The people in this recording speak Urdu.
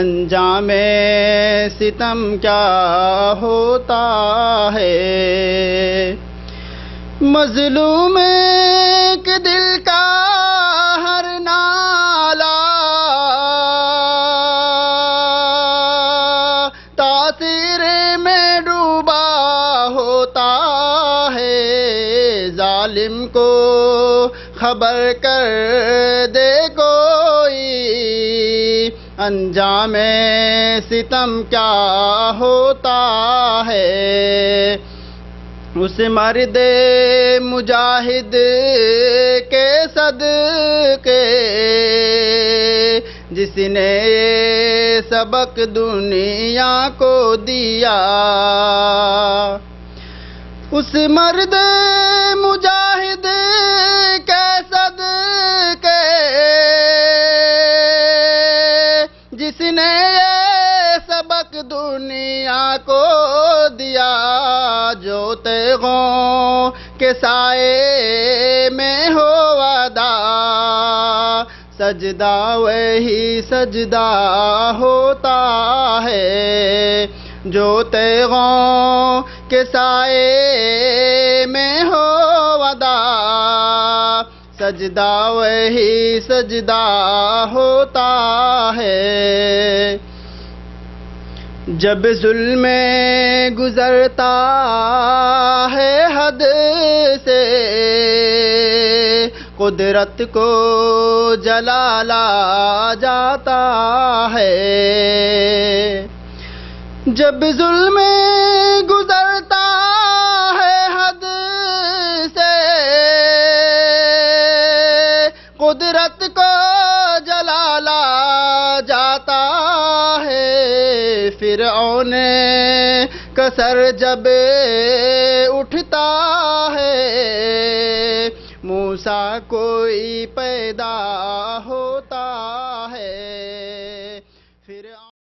انجام ستم کیا ہوتا ہے، مظلوم کے دل کا ہر نالہ تاثیر میں ڈوبا ہوتا ہے، ظالم کو خبر کر دے کوئی انجام ستم کیا ہوتا ہے، اس مرد مجاہد کے صدقے جس نے سبق دنیا کو دیا، اس مرد مجاہد کے صدقے جس نے یہ سبق دنیا کو دیا، جو تیغوں کے سائے میں ہو ادا، سجدہ وہی سجدہ ہوتا ہے، جو تیغوں کے سائے میں ہو ادا، سجدہ وہی سجدہ ہوتا ہے، جب ظلم گزرتا ہے حد سے قدرت کو جلالا جاتا ہے، جب ظلم گزرتا ہے حد سے قدرت کو جلالا جاتا ہے، فرعون کا سر جب اٹھتا ہے، موسیٰ کوئی پیدا ہو